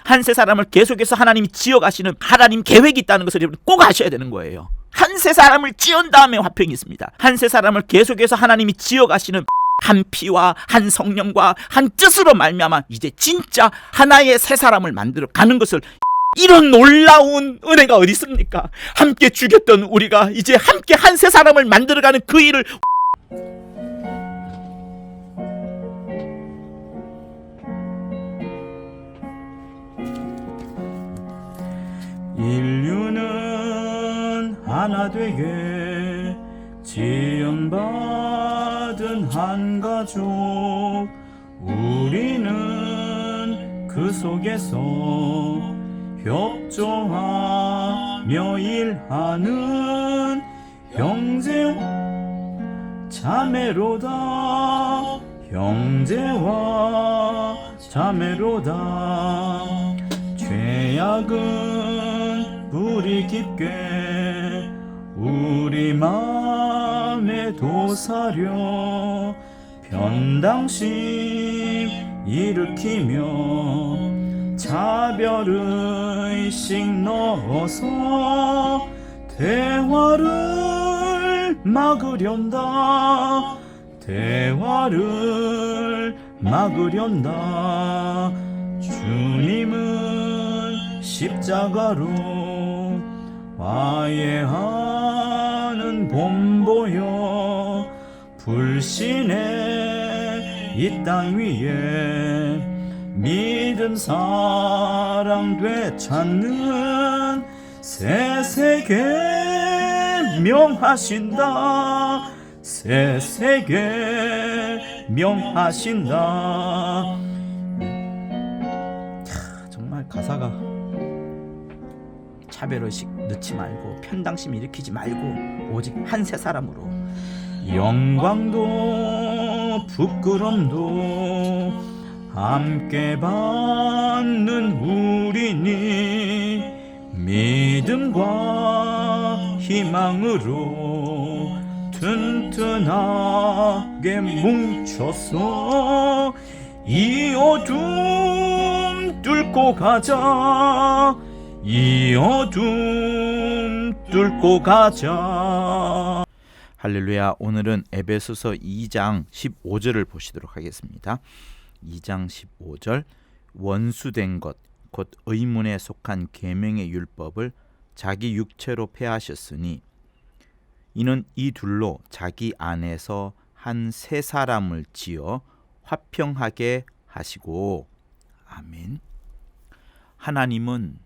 한 세 사람을 계속해서 하나님이 지어가시는 하나님 계획이 있다는 것을 여러분 꼭 아셔야 되는 거예요. 한 세 사람을 지은 다음에 화평이 있습니다. 한 세 사람을 계속해서 하나님이 지어가시는 한 피와 한 성령과 한 뜻으로 말미암아 이제 진짜 하나의 세 사람을 만들어 가는 것을, 이런 놀라운 은혜가 어디 있습니까? 함께 죽였던 우리가 이제 함께 한 세 사람을 만들어가는 그 일을 인류는 하나 되게 지음받은 한 가족, 우리는 그 속에서 협조하며 일하는 형제 자매로다, 형제와 자매로다. 죄악은 뿌리 깊게 우리 마음에 도사려 편당심 일으키며 차별의식 넣어서 대화를 막으련다, 대화를 막으련다. 주님은 십자가로 화해하는 본보여 불신의 이 땅 위에 믿음 사랑 되찾는 새 세계 명하신다, 새 세계 명하신다. 정말 가사가 차별의식 넣지 말고 편당심 일으키지 말고 오직 한 세 사람으로 영광도 부끄럼도 함께 받는 우리니 믿음과 희망으로 튼튼하게 뭉쳐서 이 어둠 뚫고 가자, 이 어둠 뚫고 가자. 할렐루야. 오늘은 에베소서 2장 15절을 보시도록 하겠습니다. 2장 15절, 원수된 것 곧 의문에 속한 계명의 율법을 자기 육체로 폐하셨으니 이는 이 둘로 자기 안에서 한 세 사람을 지어 화평하게 하시고. 아멘. 하나님은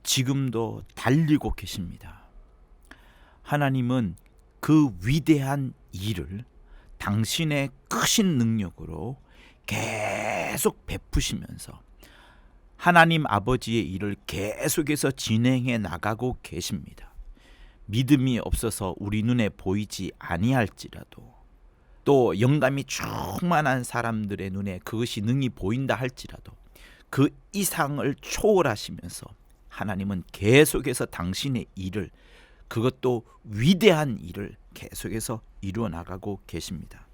지금도 달리고 계십니다. 하나님은 그 위대한 일을 당신의 크신 능력으로 계속 베푸시면서 하나님 아버지의 일을 계속해서 진행해 나가고 계십니다. 믿음이 없어서 우리 눈에 보이지 아니할지라도, 또 영감이 충만한 사람들의 눈에 그것이 능히 보인다 할지라도 그 이상을 초월하시면서 하나님은 계속해서 당신의 일을, 그것도 위대한 일을 계속해서 이루어 나가고 계십니다.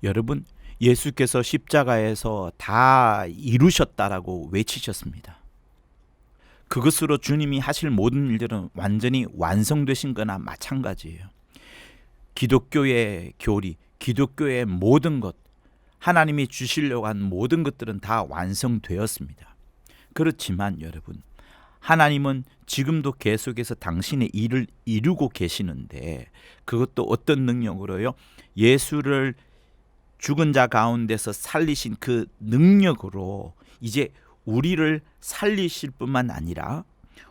여러분, 예수께서 십자가에서 다 이루셨다라고 외치셨습니다. 그것으로 주님이 하실 모든 일들은 완전히 완성되신 거나 마찬가지예요. 기독교의 교리, 기독교의 모든 것, 하나님이 주시려고 한 모든 것들은 다 완성되었습니다. 그렇지만 여러분, 하나님은 지금도 계속해서 당신의 일을 이루고 계시는데, 그것도 어떤 능력으로요? 예수를 죽은 자 가운데서 살리신 그 능력으로 이제 우리를 살리실 뿐만 아니라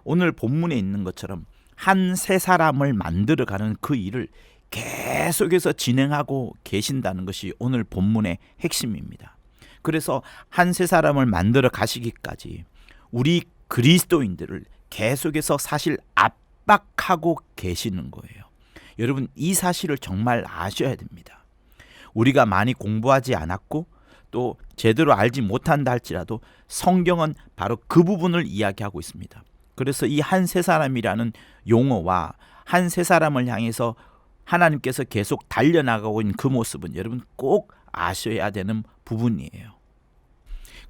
오늘 본문에 있는 것처럼 한 세 사람을 만들어가는 그 일을 계속해서 진행하고 계신다는 것이 오늘 본문의 핵심입니다. 그래서 한 세 사람을 만들어 가시기까지 우리 그리스도인들을 계속해서 사실 압박하고 계시는 거예요. 여러분, 이 사실을 정말 아셔야 됩니다. 우리가 많이 공부하지 않았고 또 제대로 알지 못한다 할지라도 성경은 바로 그 부분을 이야기하고 있습니다. 그래서 이 한 세 사람이라는 용어와 한 세 사람을 향해서 하나님께서 계속 달려나가고 있는 그 모습은 여러분 꼭 아셔야 되는 부분이에요.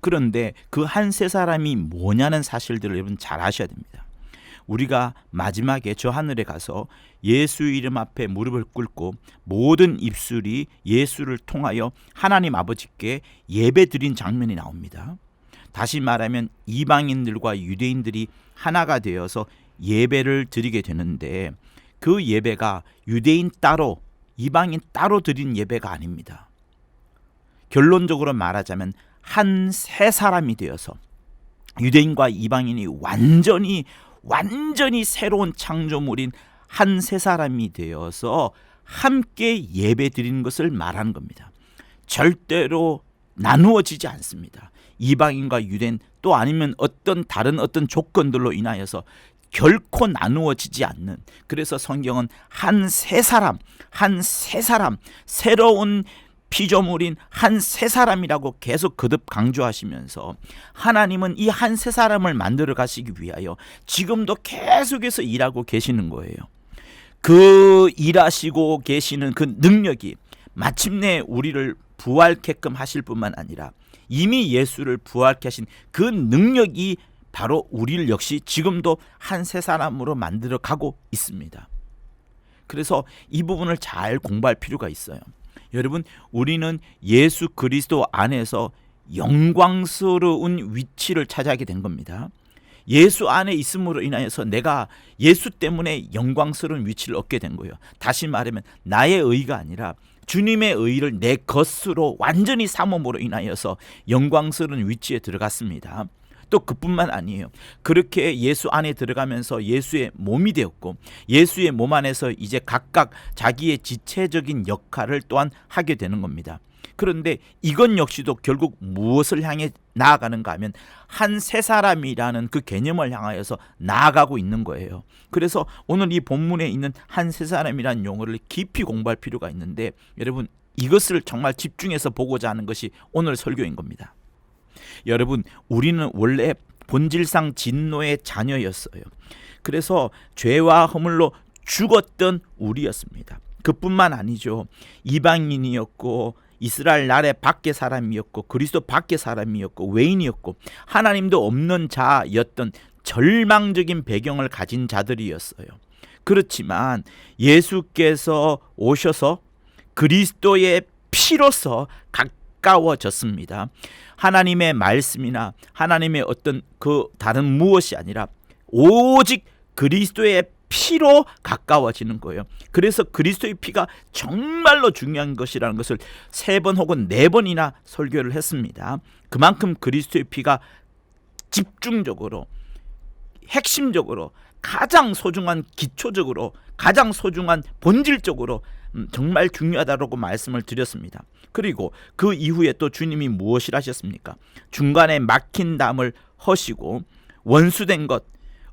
그런데 그 한 세 사람이 뭐냐는 사실들을 여러분 잘 아셔야 됩니다. 우리가 마지막에 저 하늘에 가서 예수 이름 앞에 무릎을 꿇고 모든 입술이 예수를 통하여 하나님 아버지께 예배 드린 장면이 나옵니다. 다시 말하면 이방인들과 유대인들이 하나가 되어서 예배를 드리게 되는데, 그 예배가 유대인 따로 이방인 따로 드린 예배가 아닙니다. 결론적으로 말하자면 한 세 사람이 되어서 유대인과 이방인이 완전히 새로운 창조물인 한 세 사람이 되어서 함께 예배 드리는 것을 말하는 겁니다. 절대로 나누어지지 않습니다. 이방인과 유대인, 또 아니면 다른 조건들로 인하여서 결코 나누어지지 않는, 그래서 성경은 한 세 사람, 새로운 피조물인 한 세 사람이라고 계속 거듭 강조하시면서, 하나님은 이 한 세 사람을 만들어 가시기 위하여 지금도 계속해서 일하고 계시는 거예요. 그 일하시고 계시는 그 능력이 마침내 우리를 부활케끔 하실 뿐만 아니라 이미 예수를 부활케 하신 그 능력이 바로 우리를 역시 지금도 한 세 사람으로 만들어 가고 있습니다. 그래서 이 부분을 잘 공부할 필요가 있어요. 여러분, 우리는 예수 그리스도 안에서 영광스러운 위치를 차지하게 된 겁니다. 예수 안에 있음으로 인하여서 내가 예수 때문에 영광스러운 위치를 얻게 된 거예요. 다시 말하면 나의 의가 아니라 주님의 의를 내 것으로 완전히 삼음으로 인하여서 영광스러운 위치에 들어갔습니다. 또 그뿐만 아니에요. 그렇게 예수 안에 들어가면서 예수의 몸이 되었고, 예수의 몸 안에서 이제 각각 자기의 지체적인 역할을 또한 하게 되는 겁니다. 그런데 이건 역시도 결국 무엇을 향해 나아가는가 하면 한 세 사람이라는 그 개념을 향하여서 나아가고 있는 거예요. 그래서 오늘 이 본문에 있는 한 세 사람이라는 용어를 깊이 공부할 필요가 있는데, 여러분, 이것을 정말 집중해서 보고자 하는 것이 오늘 설교인 겁니다. 여러분, 우리는 원래 본질상 진노의 자녀였어요. 그래서 죄와 허물로 죽었던 우리였습니다. 그뿐만 아니죠. 이방인이었고, 이스라엘 나라의 밖의 사람이었고, 그리스도 밖의 사람이었고, 외인이었고, 하나님도 없는 자였던 절망적인 배경을 가진 자들이었어요. 그렇지만 예수께서 오셔서 그리스도의 피로서 가까워졌습니다. 하나님의 말씀이나 하나님의 어떤 그 다른 무엇이 아니라 오직 그리스도의 피로 가까워지는 거예요. 그래서 그리스도의 피가 정말로 중요한 것이라는 것을 3번 혹은 4번이나 설교를 했습니다. 그만큼 그리스도의 피가 집중적으로, 핵심적으로, 가장 소중한, 기초적으로, 가장 소중한, 본질적으로 정말 중요하다고 말씀을 드렸습니다. 그리고 그 이후에 또 주님이 무엇을 하셨습니까? 중간에 막힌 담을 허시고 원수된 것,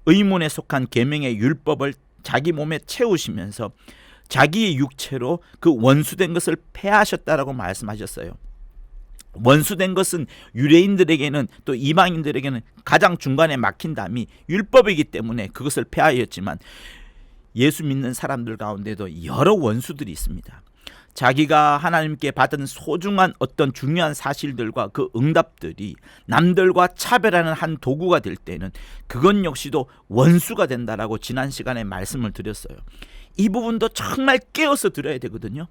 의문에 속한 계명의 율법을 자기 몸에 채우시면서 자기의 육체로 그 원수된 것을 폐하셨다라고 말씀하셨어요. 원수된 것은 유대인들에게는 또 이방인들에게는 가장 중간에 막힌 담이 율법이기 때문에 그것을 폐하였지만, 예수 믿는 사람들 가운데도 여러 원수들이 있습니다. 자기가 하나님께 받은 소중한 어떤 중요한 사실들과 그 응답들이 남들과 차별하는 한 도구가 될 때는 그건 역시도 원수가 된다라고 지난 시간에 말씀을 드렸어요. 이 부분도 정말 깨어서 들어야 되거든요.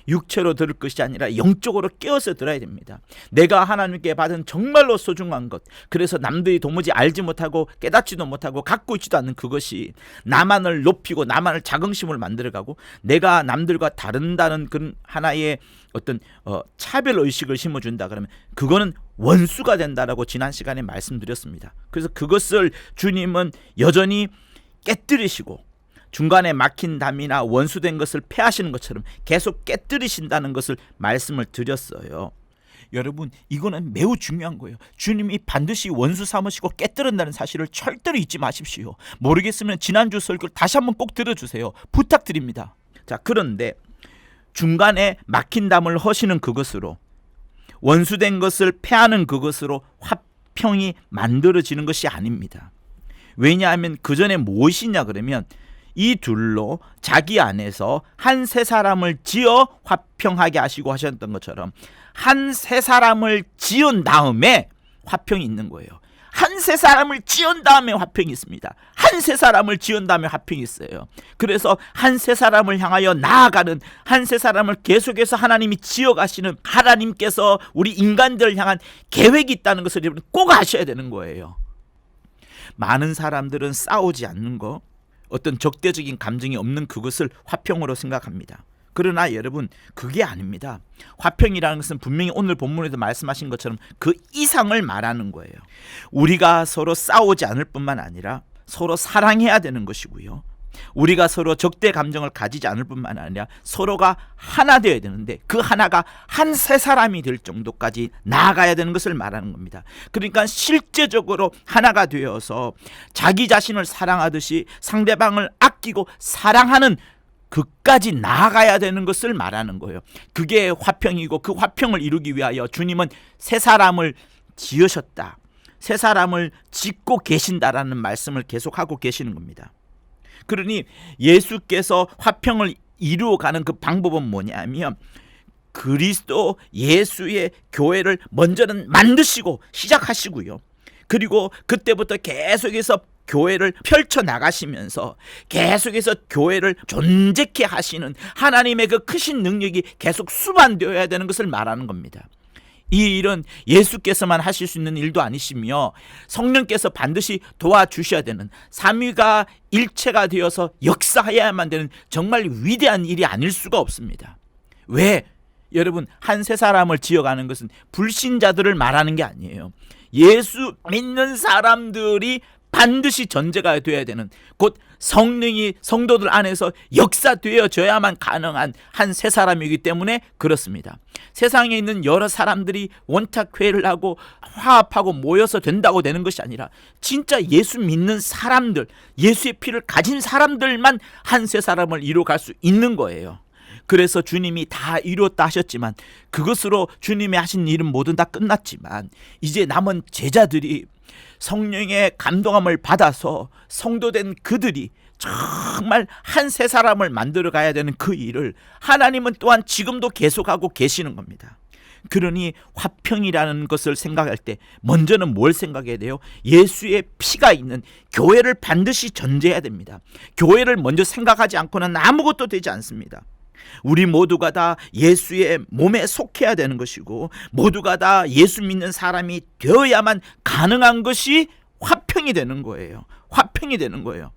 육체로 들을 것이 아니라 영적으로 깨어서 들어야 됩니다. 내가 하나님께 받은 정말로 소중한 것, 그래서 남들이 도무지 알지 못하고 깨닫지도 못하고 갖고 있지도 않는 그것이 나만을 높이고 나만을 자긍심을 만들어가고 내가 남들과 다른다는 그런 하나의 어떤 차별의식을 심어준다 그러면 그거는 원수가 된다라고 지난 시간에 말씀드렸습니다. 그래서 그것을 주님은 여전히 깨뜨리시고 중간에 막힌 담이나 원수된 것을 폐하시는 것처럼 계속 깨뜨리신다는 것을 말씀을 드렸어요. 여러분, 이거는 매우 중요한 거예요. 주님이 반드시 원수 삼으시고 깨뜨린다는 사실을 절대로 잊지 마십시오. 모르겠으면 지난주 설교를 다시 한번 꼭 들어주세요. 부탁드립니다. 자, 그런데 중간에 막힌 담을 허시는 그것으로, 원수된 것을 폐하는 그것으로 화평이 만들어지는 것이 아닙니다. 왜냐하면 그 전에 무엇이냐 그러면 이 둘로 자기 안에서 한 세 사람을 지어 화평하게 하시고 하셨던 것처럼 한 세 사람을 지은 다음에 화평이 있는 거예요. 한 세 사람을 지은 다음에 화평이 있습니다. 한 세 사람을 지은 다음에 화평이 있어요. 그래서 한 세 사람을 향하여 나아가는, 한 세 사람을 계속해서 하나님이 지어가시는, 하나님께서 우리 인간들을 향한 계획이 있다는 것을 여러분 꼭 아셔야 되는 거예요. 많은 사람들은 싸우지 않는 거, 어떤 적대적인 감정이 없는 그것을 화평으로 생각합니다. 그러나 여러분, 그게 아닙니다. 화평이라는 것은 분명히 오늘 본문에도 말씀하신 것처럼 그 이상을 말하는 거예요. 우리가 서로 싸우지 않을 뿐만 아니라 서로 사랑해야 되는 것이고요. 우리가 서로 적대 감정을 가지지 않을 뿐만 아니라 서로가 하나 되어야 되는데, 그 하나가 한 세 사람이 될 정도까지 나아가야 되는 것을 말하는 겁니다. 그러니까 실제적으로 하나가 되어서 자기 자신을 사랑하듯이 상대방을 아끼고 사랑하는 그까지 나아가야 되는 것을 말하는 거예요. 그게 화평이고, 그 화평을 이루기 위하여 주님은 세 사람을 지으셨다, 세 사람을 짓고 계신다라는 말씀을 계속하고 계시는 겁니다. 그러니 예수께서 화평을 이루어가는 그 방법은 뭐냐면, 그리스도 예수의 교회를 먼저는 만드시고 시작하시고요. 그리고 그때부터 계속해서 교회를 펼쳐나가시면서 계속해서 교회를 존재케 하시는 하나님의 그 크신 능력이 계속 수반되어야 되는 것을 말하는 겁니다. 이 일은 예수께서만 하실 수 있는 일도 아니시며 성령께서 반드시 도와주셔야 되는, 삼위가 일체가 되어서 역사해야만 되는 정말 위대한 일이 아닐 수가 없습니다. 왜? 여러분, 한 세 사람을 지어가는 것은 불신자들을 말하는 게 아니에요. 예수 믿는 사람들이 반드시 전제가 되어야 되는, 곧 성령이 성도들 안에서 역사되어져야만 가능한 한 세 사람이기 때문에 그렇습니다. 세상에 있는 여러 사람들이 원탁회의를 하고 화합하고 모여서 된다고 되는 것이 아니라 진짜 예수 믿는 사람들, 예수의 피를 가진 사람들만 한 세 사람을 이루어갈 수 있는 거예요. 그래서 주님이 다 이루었다 하셨지만, 그것으로 주님이 하신 일은 모두 다 끝났지만, 이제 남은 제자들이 성령의 감동함을 받아서 성도된 그들이 정말 한 세 사람을 만들어 가야 되는 그 일을 하나님은 또한 지금도 계속하고 계시는 겁니다. 그러니 화평이라는 것을 생각할 때 먼저는 뭘 생각해야 돼요? 예수의 피가 있는 교회를 반드시 전제해야 됩니다. 교회를 먼저 생각하지 않고는 아무것도 되지 않습니다. 우리 모두가 다 예수의 몸에 속해야 되는 것이고, 모두가 다 예수 믿는 사람이 되어야만 가능한 것이 화평이 되는 거예요. 화평이 되는 거예요.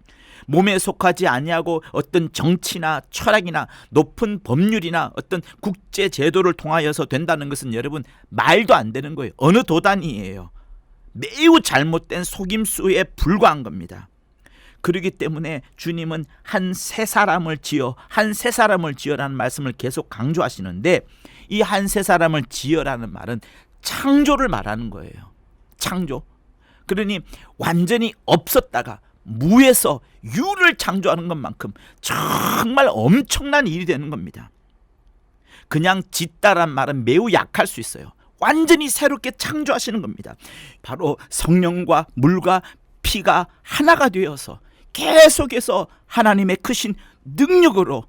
몸에 속하지 아니하고 어떤 정치나 철학이나 높은 법률이나 어떤 국제 제도를 통하여서 된다는 것은 여러분 말도 안 되는 거예요. 어느 도단이에요. 매우 잘못된 속임수에 불과한 겁니다. 그렇기 때문에 주님은 한 세 사람을 지어라는 말씀을 계속 강조하시는데, 이 한 세 사람을 지어라는 말은 창조를 말하는 거예요. 창조. 그러니 완전히 없었다가 무에서 유를 창조하는 것만큼 정말 엄청난 일이 되는 겁니다. 그냥 짓다란 말은 매우 약할 수 있어요. 완전히 새롭게 창조하시는 겁니다. 바로 성령과 물과 피가 하나가 되어서 계속해서 하나님의 크신 능력으로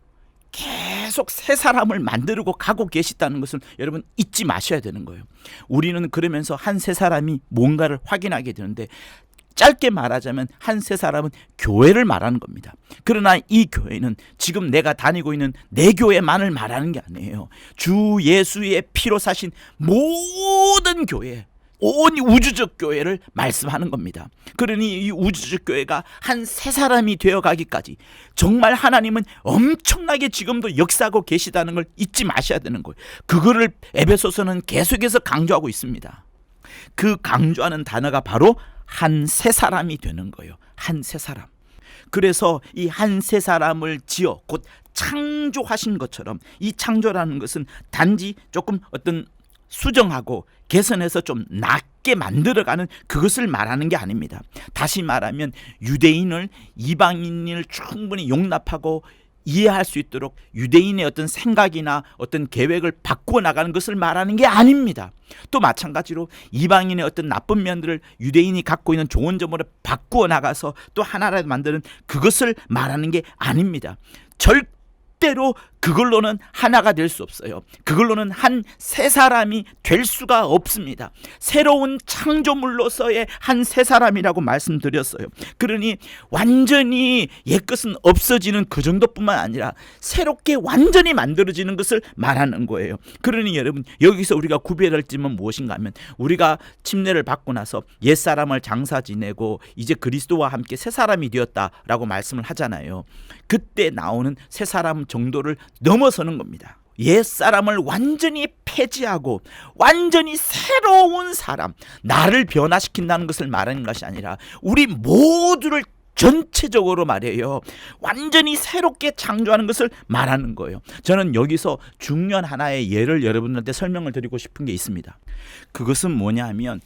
계속 새 사람을 만들고 가고 계시다는 것을 여러분 잊지 마셔야 되는 거예요. 우리는 그러면서 한 세 사람이 뭔가를 확인하게 되는데, 짧게 말하자면 한 세 사람은 교회를 말하는 겁니다. 그러나 이 교회는 지금 내가 다니고 있는 내 교회만을 말하는 게 아니에요. 주 예수의 피로 사신 모든 교회, 온 우주적 교회를 말씀하는 겁니다. 그러니 이 우주적 교회가 한 세 사람이 되어가기까지 정말 하나님은 엄청나게 지금도 역사하고 계시다는 걸 잊지 마셔야 되는 거예요. 그거를 에베소서는 계속해서 강조하고 있습니다. 그 강조하는 단어가 바로 한 세 사람이 되는 거예요. 한 세 사람. 그래서 이 한 세 사람을 지어 곧 창조하신 것처럼, 이 창조라는 것은 단지 조금 어떤 수정하고 개선해서 좀 낫게 만들어가는 그것을 말하는 게 아닙니다. 다시 말하면 유대인을 이방인을 충분히 용납하고 이해할 수 있도록 유대인의 어떤 생각이나 어떤 계획을 바꾸어 나가는 것을 말하는 게 아닙니다. 또 마찬가지로 이방인의 어떤 나쁜 면들을 유대인이 갖고 있는 좋은 점으로 바꾸어 나가서 또 하나라도 만드는 그것을 말하는 게 아닙니다. 절대로 그걸로는 하나가 될 수 없어요. 그걸로는 한 새 사람이 될 수가 없습니다. 새로운 창조물로서의 한 새 사람이라고 말씀드렸어요. 그러니 완전히 옛것은 없어지는 그 정도뿐만 아니라 새롭게 완전히 만들어지는 것을 말하는 거예요. 그러니 여러분, 여기서 우리가 구별할 점은 무엇인가 하면, 우리가 침례를 받고 나서 옛사람을 장사 지내고 이제 그리스도와 함께 새 사람이 되었다라고 말씀을 하잖아요. 그때 나오는 새 사람 정도를 넘어서는 겁니다. 옛사람을 완전히 폐지하고 완전히 새로운 사람, 나를 변화시킨다는 것을 말하는 것이 아니라 우리 모두를 전체적으로 말해요, 완전히 새롭게 창조하는 것을 말하는 거예요. 저는 여기서 중요한 하나의 예를 여러분들한테 설명을 드리고 싶은 게 있습니다. 그것은 뭐냐 하면,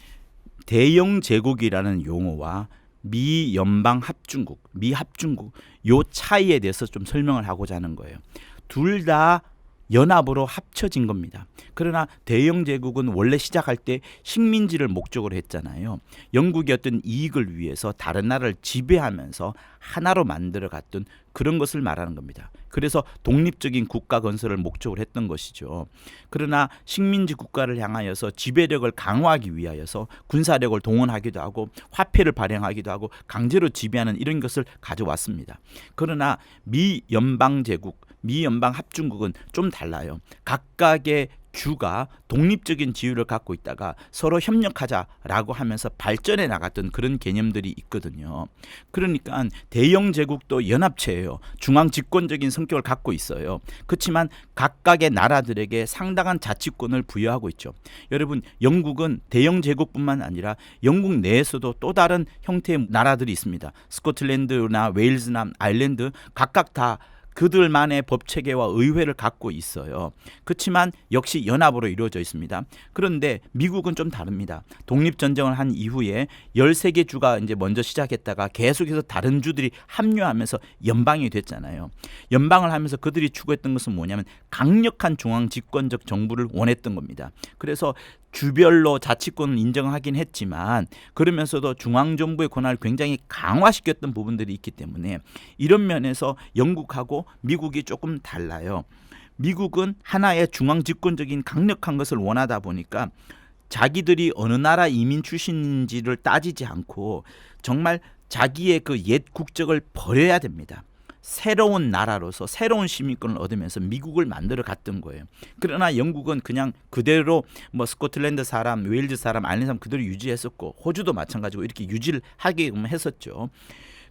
대영 제국이라는 용어와 미 연방 합중국, 미 합중국, 요 차이에 대해서 좀 설명을 하고자 하는 거예요. 둘 다 연합으로 합쳐진 겁니다. 그러나 대영 제국은 원래 시작할 때 식민지를 목적으로 했잖아요. 영국의 어떤 이익을 위해서 다른 나라를 지배하면서 하나로 만들어 갔던 그런 것을 말하는 겁니다. 그래서 독립적인 국가 건설을 목적으로 했던 것이죠. 그러나 식민지 국가를 향하여서 지배력을 강화하기 위하여서 군사력을 동원하기도 하고 화폐를 발행하기도 하고 강제로 지배하는 이런 것을 가져왔습니다. 그러나 미 연방 제국, 미 연방 합중국은 좀 달라요. 각각의 주가 독립적인 지위를 갖고 있다가 서로 협력하자라고 하면서 발전해 나갔던 그런 개념들이 있거든요. 그러니까 대영 제국도 연합체예요. 중앙 집권적인 성격을 갖고 있어요. 그렇지만 각각의 나라들에게 상당한 자치권을 부여하고 있죠. 여러분, 영국은 대영 제국뿐만 아니라 영국 내에서도 또 다른 형태의 나라들이 있습니다. 스코틀랜드나 웨일즈나 아일랜드, 각각 다 그들만의 법체계와 의회를 갖고 있어요. 그렇지만 역시 연합으로 이루어져 있습니다. 그런데 미국은 좀 다릅니다. 독립전쟁을 한 이후에 13개 주가 이제 먼저 시작했다가 계속해서 다른 주들이 합류하면서 연방이 됐잖아요. 연방을 하면서 그들이 추구했던 것은 뭐냐면 강력한 중앙 집권적 정부를 원했던 겁니다. 그래서 주별로 자치권을 인정하긴 했지만 그러면서도 중앙정부의 권한을 굉장히 강화시켰던 부분들이 있기 때문에 이런 면에서 영국하고 미국이 조금 달라요. 미국은 하나의 중앙 집권적인 강력한 것을 원하다 보니까 자기들이 어느 나라 이민 출신인지를 따지지 않고 정말 자기의 그 옛 국적을 버려야 됩니다. 새로운 나라로서 새로운 시민권을 얻으면서 미국을 만들어 갔던 거예요. 그러나 영국은 그냥 그대로 뭐 스코틀랜드 사람, 웨일즈 사람, 아일랜드 사람 그대로 유지했었고 호주도 마찬가지고 이렇게 유지를 하게끔 했었죠.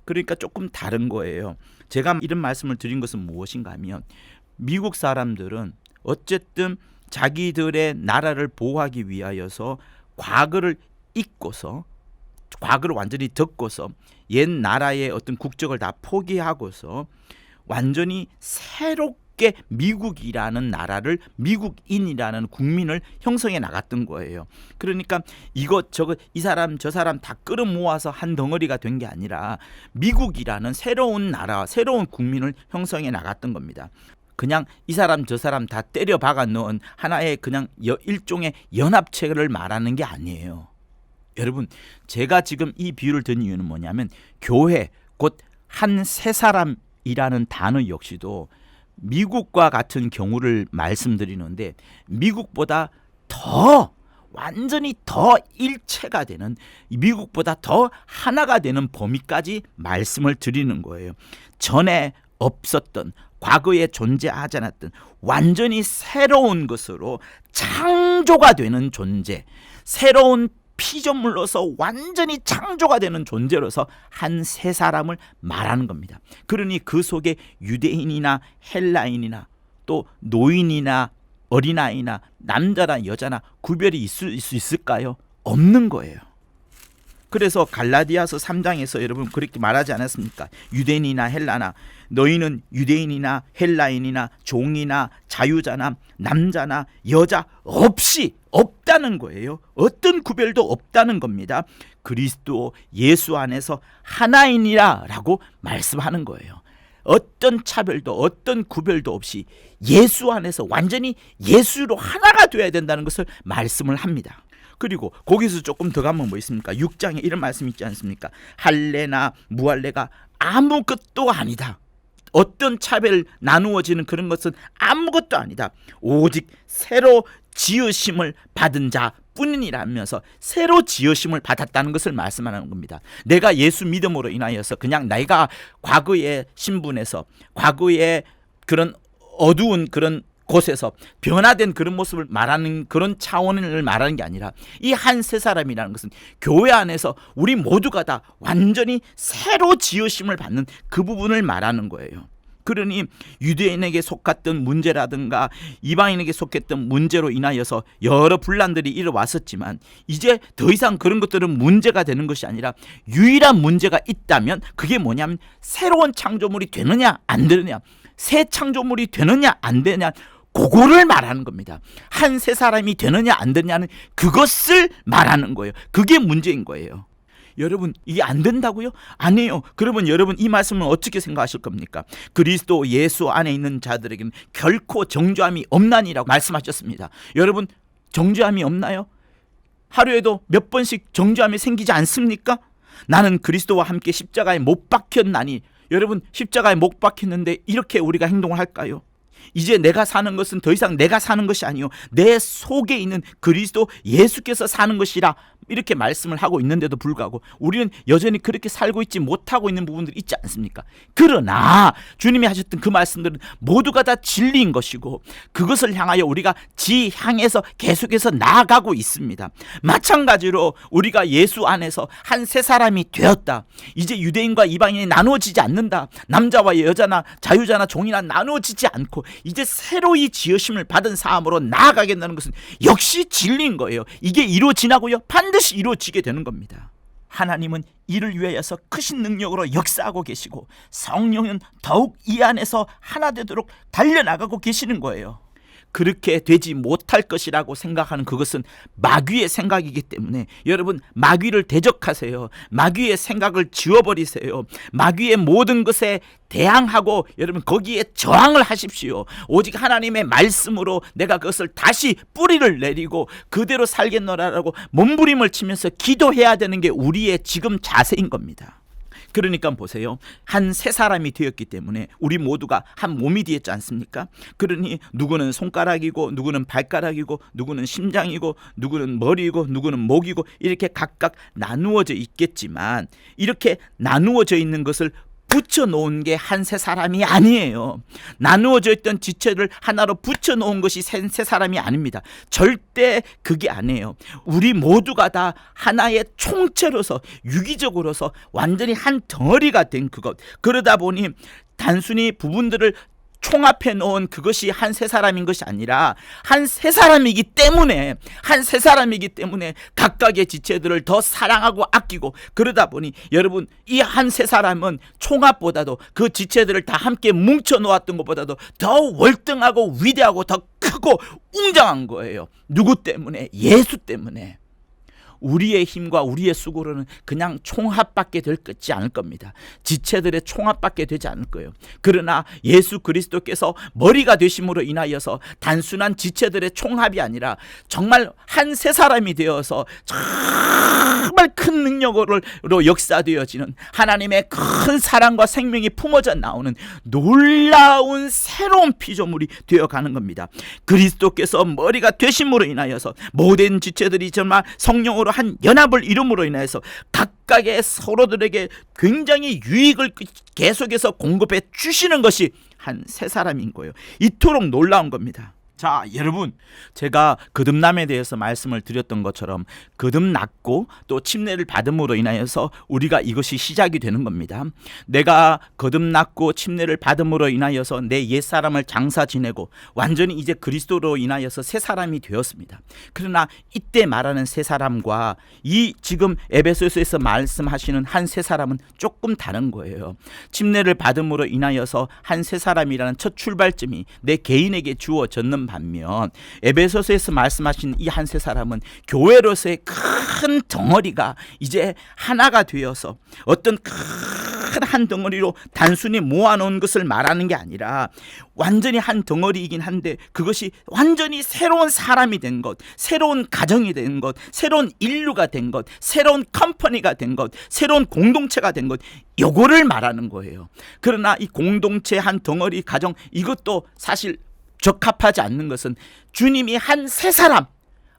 그러니까 조금 다른 거예요. 제가 이런 말씀을 드린 것은 무엇인가 하면, 미국 사람들은 어쨌든 자기들의 나라를 보호하기 위하여서 과거를 잊고서, 과거를 완전히 덮고서 옛 나라의 어떤 국적을 다 포기하고서 완전히 새롭게 미국이라는 나라를, 미국인이라는 국민을 형성해 나갔던 거예요. 그러니까 이것저것 이 사람 저 사람 다 끌어모아서 한 덩어리가 된 게 아니라 미국이라는 새로운 나라, 새로운 국민을 형성해 나갔던 겁니다. 그냥 이 사람 저 사람 다 때려 박아 넣은 하나의 그냥 일종의 연합체를 말하는 게 아니에요. 여러분, 제가 지금 이 비유를 든 이유는 뭐냐면, 교회 곧 한 새 사람이라는 단어 역시도 미국과 같은 경우를 말씀드리는데, 미국보다 더 완전히 더 일체가 되는, 미국보다 더 하나가 되는 범위까지 말씀을 드리는 거예요. 전에 없었던, 과거에 존재하지 않았던 완전히 새로운 것으로 창조가 되는 존재, 새로운 피조물로서 완전히 창조가 되는 존재로서 한 새 사람을 말하는 겁니다. 그러니 그 속에 유대인이나 헬라인이나 또 노인이나 어린아이나 남자나 여자나 구별이 있을 수 있을까요? 없는 거예요. 그래서 갈라디아서 3장에서 여러분 그렇게 말하지 않았습니까? 유대인이나 헬라나, 너희는 유대인이나 헬라인이나 종이나 자유자나 남자나 여자 없이 없다는 거예요. 어떤 구별도 없다는 겁니다. 그리스도 예수 안에서 하나이니라 라고 말씀하는 거예요. 어떤 차별도 어떤 구별도 없이 예수 안에서 완전히 예수로 하나가 되어야 된다는 것을 말씀을 합니다. 그리고 거기서 조금 더 가면 뭐 있습니까? 6장에 이런 말씀이 있지 않습니까? 할례나 무할례가 아무것도 아니다. 어떤 차별 나누어지는 그런 것은 아무것도 아니다. 오직 새로 지으심을 받은 자 뿐이라면서 새로 지으심을 받았다는 것을 말씀하는 겁니다. 내가 예수 믿음으로 인하여서 그냥 내가 과거의 신분에서 과거의 그런 어두운 그런 곳에서 변화된 그런 모습을 말하는 그런 차원을 말하는 게 아니라 이 한 세 사람이라는 것은 교회 안에서 우리 모두가 다 완전히 새로 지으심을 받는 그 부분을 말하는 거예요. 그러니 유대인에게 속했던 문제라든가 이방인에게 속했던 문제로 인하여서 여러 분란들이 일어왔었지만 이제 더 이상 그런 것들은 문제가 되는 것이 아니라 유일한 문제가 있다면 그게 뭐냐면 새로운 창조물이 되느냐 안 되느냐, 새 창조물이 되느냐 안 되느냐, 그거를 말하는 겁니다. 한 세 사람이 되느냐 안 되느냐는 그것을 말하는 거예요. 그게 문제인 거예요. 여러분, 이게 안 된다고요? 아니에요. 그러면 여러분 이 말씀은 어떻게 생각하실 겁니까? 그리스도 예수 안에 있는 자들에게는 결코 정죄함이 없나니라고 말씀하셨습니다. 여러분, 정죄함이 없나요? 하루에도 몇 번씩 정죄함이 생기지 않습니까? 나는 그리스도와 함께 십자가에 못 박혔나니. 여러분, 십자가에 못 박혔는데 이렇게 우리가 행동을 할까요? 이제 내가 사는 것은 더 이상 내가 사는 것이 아니요 내 속에 있는 그리스도 예수께서 사는 것이라 이렇게 말씀을 하고 있는데도 불구하고 우리는 여전히 그렇게 살고 있지 못하고 있는 부분들이 있지 않습니까? 그러나 주님이 하셨던 그 말씀들은 모두가 다 진리인 것이고 그것을 향하여 우리가 향해서 계속해서 나아가고 있습니다. 마찬가지로 우리가 예수 안에서 한 세 사람이 되었다. 이제 유대인과 이방인이 나누어지지 않는다. 남자와 여자나 자유자나 종이나 나누어지지 않고 이제 새로이 지으심을 받은 사람으로 나아가겠다는 것은 역시 진리인 거예요. 이게 이루어지나고요? 반드시 이루어지게 되는 겁니다. 하나님은 이를 위하여서 크신 능력으로 역사하고 계시고 성령은 더욱 이 안에서 하나 되도록 달려나가고 계시는 거예요. 그렇게 되지 못할 것이라고 생각하는 그것은 마귀의 생각이기 때문에 여러분, 마귀를 대적하세요. 마귀의 생각을 지워버리세요. 마귀의 모든 것에 대항하고 여러분 거기에 저항을 하십시오. 오직 하나님의 말씀으로 내가 그것을 다시 뿌리를 내리고 그대로 살겠노라라고 몸부림을 치면서 기도해야 되는 게 우리의 지금 자세인 겁니다. 그러니까 보세요. 한 세 사람이 되었기 때문에 우리 모두가 한 몸이 되었지 않습니까? 그러니 누구는 손가락이고 누구는 발가락이고 누구는 심장이고 누구는 머리이고 누구는 목이고 이렇게 각각 나누어져 있겠지만 이렇게 나누어져 있는 것을 붙여놓은 게 한 세 사람이 아니에요. 나누어져 있던 지체를 하나로 붙여놓은 것이 세 사람이 아닙니다. 절대 그게 아니에요. 우리 모두가 다 하나의 총체로서 유기적으로서 완전히 한 덩어리가 된 그것. 그러다 보니 단순히 부분들을 총합해 놓은 그것이 한 세 사람인 것이 아니라 한 세 사람이기 때문에 각각의 지체들을 더 사랑하고 아끼고 그러다 보니 여러분 이 한 세 사람은 총합보다도 그 지체들을 다 함께 뭉쳐 놓았던 것보다도 더 월등하고 위대하고 더 크고 웅장한 거예요. 누구 때문에? 예수 때문에. 우리의 힘과 우리의 수고로는 그냥 총합밖에 될 것이 않을 겁니다. 지체들의 총합밖에 되지 않을 거예요. 그러나 예수 그리스도께서 머리가 되심으로 인하여서 단순한 지체들의 총합이 아니라 정말 한 세 사람이 되어서 정말 큰 능력으로 역사되어지는 하나님의 큰 사랑과 생명이 품어져 나오는 놀라운 새로운 피조물이 되어가는 겁니다. 그리스도께서 머리가 되심으로 인하여서 모든 지체들이 정말 성령으로 한 연합을 이룸으로 인해서 각각의 서로들에게 굉장히 유익을 계속해서 공급해 주시는 것이 한 세 사람인 거예요. 이토록 놀라운 겁니다. 자, 여러분, 제가 거듭남에 대해서 말씀을 드렸던 것처럼 거듭났고 또 침례를 받음으로 인하여서 우리가 이것이 시작이 되는 겁니다. 내가 거듭났고 침례를 받음으로 인하여서 내 옛사람을 장사 지내고 완전히 이제 그리스도로 인하여서 새 사람이 되었습니다. 그러나 이때 말하는 새 사람과 이 지금 에베소서에서 말씀하시는 한 새 사람은 조금 다른 거예요. 침례를 받음으로 인하여서 한 새 사람이라는 첫 출발점이 내 개인에게 주어졌는 반면 에베소서에서 말씀하신 이 한 세 사람은 교회로서의 큰 덩어리가 이제 하나가 되어서 어떤 큰 한 덩어리로 단순히 모아놓은 것을 말하는 게 아니라 완전히 한 덩어리이긴 한데 그것이 완전히 새로운 사람이 된 것, 새로운 가정이 된 것, 새로운 인류가 된 것, 새로운 컴퍼니가 된 것, 새로운 공동체가 된 것, 요거를 말하는 거예요. 그러나 이 공동체 한 덩어리 가정, 이것도 사실 적합하지 않는 것은 주님이 한 새 사람,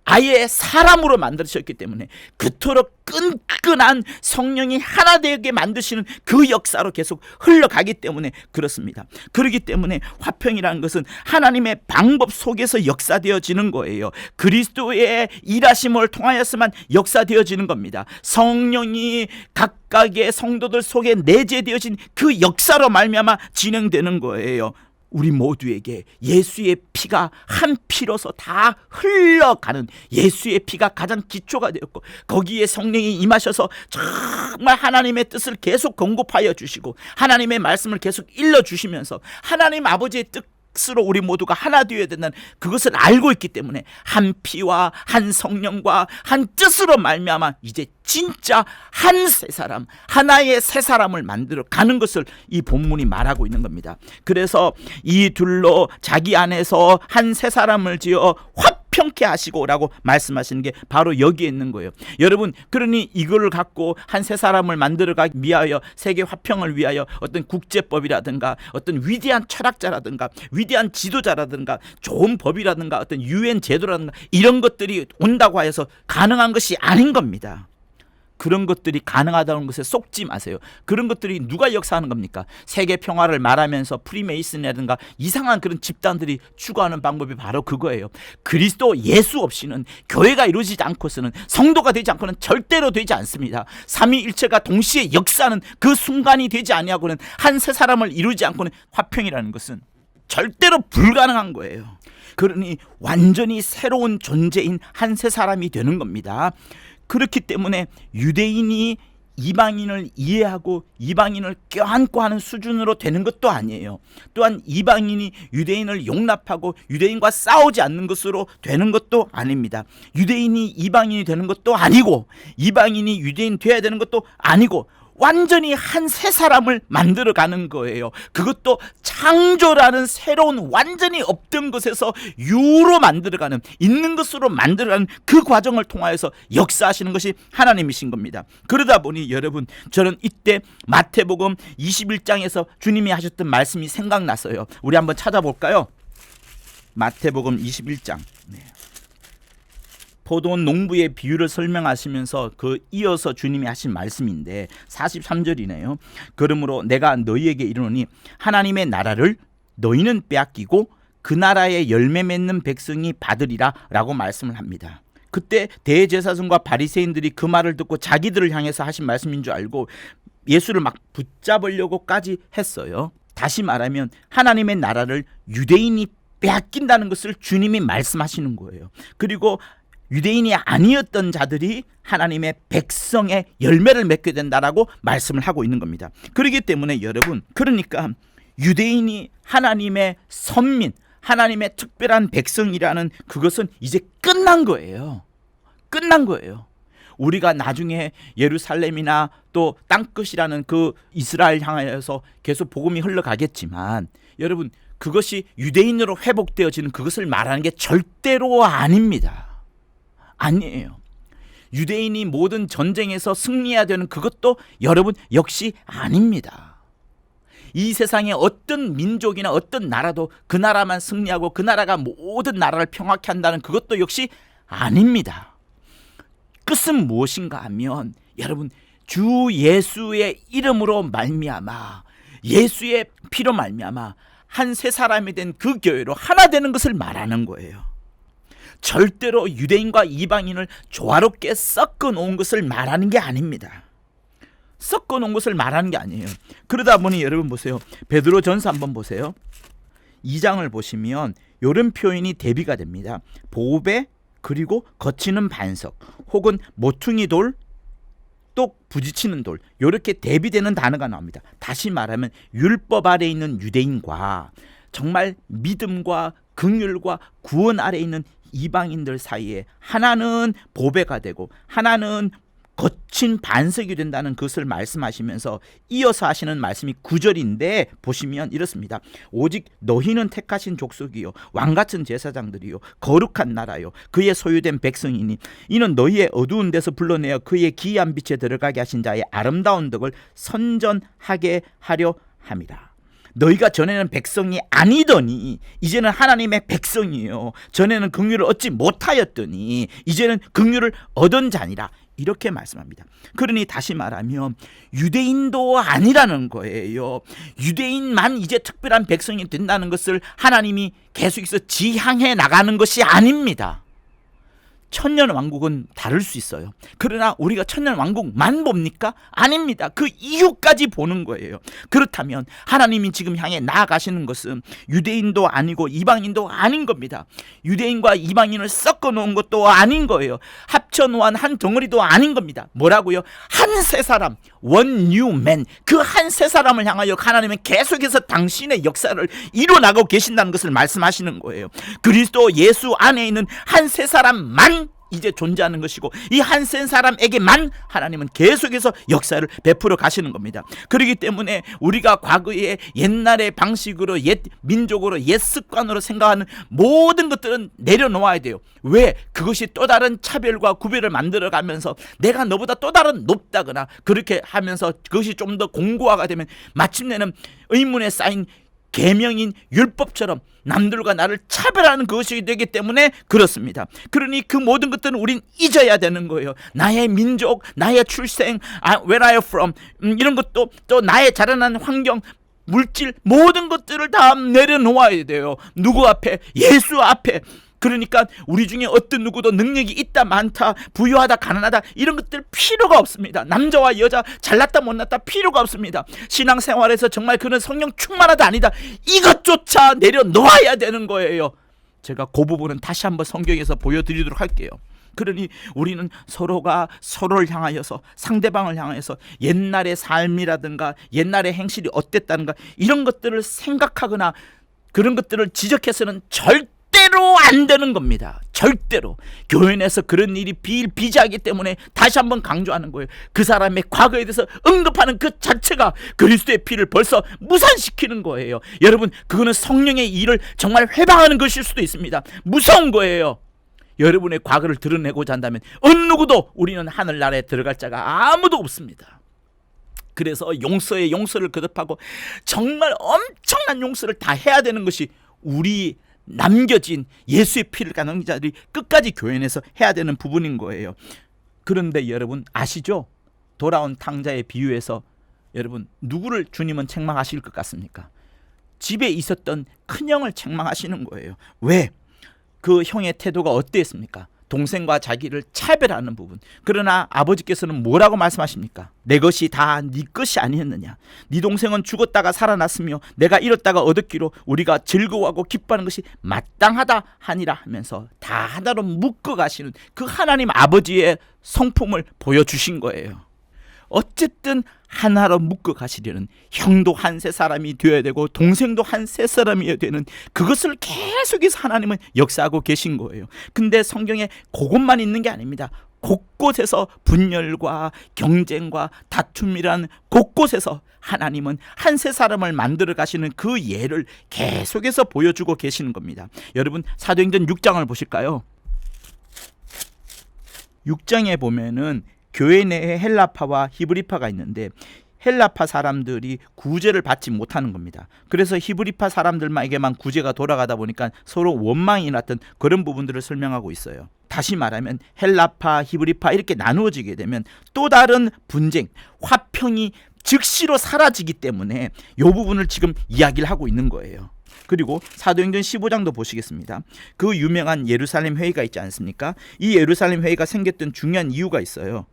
아예 사람으로 만드셨기 때문에 그토록 끈끈한 성령이 하나 되게 만드시는 그 역사로 계속 흘러가기 때문에 그렇습니다. 그렇기 때문에 화평이라는 것은 하나님의 방법 속에서 역사되어지는 거예요. 그리스도의 일하심을 통하여서만 역사되어지는 겁니다. 성령이 각각의 성도들 속에 내재되어진 그 역사로 말미암아 진행되는 거예요. 우리 모두에게 예수의 피가 한 피로서 다 흘러가는, 예수의 피가 가장 기초가 되었고 거기에 성령이 임하셔서 정말 하나님의 뜻을 계속 공급하여 주시고 하나님의 말씀을 계속 일러주시면서 하나님 아버지의 뜻으로 우리 모두가 하나 되어야 된다는 그것을 알고 있기 때문에 한 피와 한 성령과 한 뜻으로 말미암아 이제 진짜 한 새 사람, 하나의 새 사람을 만들어 가는 것을 이 본문이 말하고 있는 겁니다. 그래서 이 둘로 자기 안에서 한 새 사람을 지어 화평케 하시고라고 말씀하시는 게 바로 여기에 있는 거예요. 여러분, 그러니 이거를 갖고 한 새 사람을 만들어가기 위하여, 세계 화평을 위하여 어떤 국제법이라든가 어떤 위대한 철학자라든가 위대한 지도자라든가 좋은 법이라든가 어떤 유엔 제도라든가 이런 것들이 온다고 하여서 가능한 것이 아닌 겁니다. 그런 것들이 가능하다는 것에 속지 마세요. 그런 것들이 누가 역사하는 겁니까? 세계 평화를 말하면서 프리메이슨이라든가 이상한 그런 집단들이 추구하는 방법이 바로 그거예요. 그리스도 예수 없이는, 교회가 이루어지지 않고서는, 성도가 되지 않고는 절대로 되지 않습니다. 삼위일체가 동시에 역사하는 그 순간이 되지 아니하고는, 한 새 사람을 이루지 않고는 화평이라는 것은 절대로 불가능한 거예요. 그러니 완전히 새로운 존재인 한 새 사람이 되는 겁니다. 그렇기 때문에 유대인이 이방인을 이해하고 이방인을 껴안고 하는 수준으로 되는 것도 아니에요. 또한 이방인이 유대인을 용납하고 유대인과 싸우지 않는 것으로 되는 것도 아닙니다. 유대인이 이방인이 되는 것도 아니고 이방인이 유대인 돼야 되는 것도 아니고 완전히 한 새 사람을 만들어가는 거예요. 그것도 창조라는 새로운, 완전히 없던 것에서 유로 만들어가는, 있는 것으로 만들어가는 그 과정을 통하여서 역사하시는 것이 하나님이신 겁니다. 그러다 보니 여러분, 저는 이때 마태복음 21장에서 주님이 하셨던 말씀이 생각났어요. 우리 한번 찾아볼까요? 마태복음 21장. 포도원 농부의 비유를 설명하시면서 그 이어서 주님이 하신 말씀인데 43절이네요. 그러므로 내가 너희에게 이르노니 하나님의 나라를 너희는 빼앗기고 그 나라의 열매 맺는 백성이 받으리라 라고 말씀을 합니다. 그때 대제사장과 바리새인들이 그 말을 듣고 자기들을 향해서 하신 말씀인 줄 알고 예수를 막 붙잡으려고까지 했어요. 다시 말하면 하나님의 나라를 유대인이 빼앗긴다는 것을 주님이 말씀하시는 거예요. 그리고 유대인이 아니었던 자들이 하나님의 백성의 열매를 맺게 된다라고 말씀을 하고 있는 겁니다. 그렇기 때문에 여러분, 그러니까 유대인이 하나님의 선민, 하나님의 특별한 백성이라는 그것은 이제 끝난 거예요. 끝난 거예요. 우리가 나중에 예루살렘이나 또 땅끝이라는 그 이스라엘 향하여서 계속 복음이 흘러가겠지만 여러분, 그것이 유대인으로 회복되어지는 그것을 말하는 게 절대로 아닙니다. 아니에요. 유대인이 모든 전쟁에서 승리해야 되는 그것도 여러분 역시 아닙니다. 이 세상에 어떤 민족이나 어떤 나라도 그 나라만 승리하고 그 나라가 모든 나라를 평화케 한다는 그것도 역시 아닙니다. 끝은 무엇인가 하면 여러분, 주 예수의 이름으로 말미암아, 예수의 피로 말미암아 한 새 사람이 된 그 교회로 하나 되는 것을 말하는 거예요. 절대로 유대인과 이방인을 조화롭게 섞어 놓은 것을 말하는 게 아닙니다. 섞어 놓은 것을 말하는 게 아니에요. 그러다 보니 여러분 보세요. 베드로전서 한번 보세요. 2장을 보시면 이런 표현이 대비가 됩니다. 보배, 그리고 거치는 반석, 혹은 모퉁이 돌, 또 부딪히는 돌, 이렇게 대비되는 단어가 나옵니다. 다시 말하면 율법 아래 있는 유대인과 정말 믿음과 긍휼과 구원 아래 있는 이방인들 사이에 하나는 보배가 되고 하나는 거친 반석이 된다는 것을 말씀하시면서 이어서 하시는 말씀이 9절인데 보시면 이렇습니다. 오직 너희는 택하신 족속이요 왕같은 제사장들이요 거룩한 나라요 그의 소유된 백성이니 이는 너희의 어두운 데서 불러내어 그의 기이한 빛에 들어가게 하신 자의 아름다운 덕을 선전하게 하려 함이라. 너희가 전에는 백성이 아니더니 이제는 하나님의 백성이요 전에는 긍휼을 얻지 못하였더니 이제는 긍휼을 얻은 자니라. 이렇게 말씀합니다. 그러니 다시 말하면 유대인도 아니라는 거예요. 유대인만 이제 특별한 백성이 된다는 것을 하나님이 계속해서 지향해 나가는 것이 아닙니다. 천년 왕국은 다를 수 있어요. 그러나 우리가 천년 왕국만 봅니까? 아닙니다. 그 이유까지 보는 거예요. 그렇다면 하나님이 지금 향해 나아가시는 것은 유대인도 아니고 이방인도 아닌 겁니다. 유대인과 이방인을 섞어 놓은 것도 아닌 거예요. 합쳐 놓은 한 덩어리도 아닌 겁니다. 뭐라고요? 한 세 사람, one new man. 그 한 세 사람을 향하여 하나님은 계속해서 당신의 역사를 이뤄나가고 계신다는 것을 말씀하시는 거예요. 그리스도 예수 안에 있는 한 세 사람만 이제 존재하는 것이고 이 한 센 사람에게만 하나님은 계속해서 역사를 베풀어 가시는 겁니다. 그렇기 때문에 우리가 과거의 옛날의 방식으로 옛 민족으로 옛 습관으로 생각하는 모든 것들은 내려놓아야 돼요. 왜? 그것이 또 다른 차별과 구별을 만들어가면서 내가 너보다 또 다른 높다거나 그렇게 하면서 그것이 좀 더 공고화가 되면 마침내는 의문에 쌓인 계명인 율법처럼 남들과 나를 차별하는 것이 되기 때문에 그렇습니다. 그러니 그 모든 것들은 우린 잊어야 되는 거예요. 나의 민족, 나의 출생, where are you from, 이런 것도 또 나의 자라난 환경, 물질 모든 것들을 다 내려놓아야 돼요. 누구 앞에? 예수 앞에. 그러니까 우리 중에 어떤 누구도 능력이 있다 많다 부유하다 가난하다 이런 것들 필요가 없습니다. 남자와 여자 잘났다 못났다 필요가 없습니다. 신앙생활에서 정말 그런 성령 충만하다 아니다 이것조차 내려놓아야 되는 거예요. 제가 그 부분은 다시 한번 성경에서 보여드리도록 할게요. 그러니 우리는 서로가 서로를 향하여서 상대방을 향해서 옛날의 삶이라든가 옛날의 행실이 어땠다는가 이런 것들을 생각하거나 그런 것들을 지적해서는 절대로 안 되는 겁니다. 절대로. 교회 내에서 그런 일이 비일비재하기 때문에 다시 한번 강조하는 거예요. 그 사람의 과거에 대해서 언급하는 그 자체가 그리스도의 피를 벌써 무산시키는 거예요. 여러분 그거는 성령의 일을 정말 회방하는 것일 수도 있습니다. 무서운 거예요. 여러분의 과거를 드러내고자 한다면 어느 누구도 우리는 하늘나라에 들어갈 자가 아무도 없습니다. 그래서 용서에 용서를 거듭하고 정말 엄청난 용서를 다 해야 되는 것이 우리 남겨진 예수의 피를 가는 자들이 끝까지 교회 내에서 해야 되는 부분인 거예요. 그런데 여러분 아시죠? 돌아온 탕자의 비유에서 여러분 누구를 주님은 책망하실 것 같습니까? 집에 있었던 큰형을 책망하시는 거예요. 왜? 그 형의 태도가 어땠습니까? 동생과 자기를 차별하는 부분. 그러나 아버지께서는 뭐라고 말씀하십니까? 내 것이 다 네 것이 아니었느냐? 네 동생은 죽었다가 살아났으며 내가 잃었다가 얻었기로 우리가 즐거워하고 기뻐하는 것이 마땅하다 하니라 하면서 다 하나로 묶어 가시는 그 하나님 아버지의 성품을 보여주신 거예요. 어쨌든 하나로 묶어 가시려는 형도 한 세 사람이 되어야 되고 동생도 한 세 사람이어야 되는 그것을 계속해서 하나님은 역사하고 계신 거예요. 근데 성경에 그것만 있는 게 아닙니다. 곳곳에서 분열과 경쟁과 다툼이란 곳곳에서 하나님은 한 세 사람을 만들어 가시는 그 예를 계속해서 보여주고 계시는 겁니다. 여러분 사도행전 6장을 보실까요? 6장에 보면은 교회 내에 헬라파와 히브리파가 있는데 헬라파 사람들이 구제를 받지 못하는 겁니다. 그래서 히브리파 사람들에게만 구제가 돌아가다 보니까 서로 원망이 났던 그런 부분들을 설명하고 있어요. 다시 말하면 헬라파, 히브리파 이렇게 나누어지게 되면 또 다른 분쟁, 화평이 즉시로 사라지기 때문에 이 부분을 지금 이야기를 하고 있는 거예요. 그리고 사도행전 15장도 보시겠습니다. 그 유명한 예루살렘 회의가 있지 않습니까? 이 예루살렘 회의가 생겼던 중요한 이유가 있어요.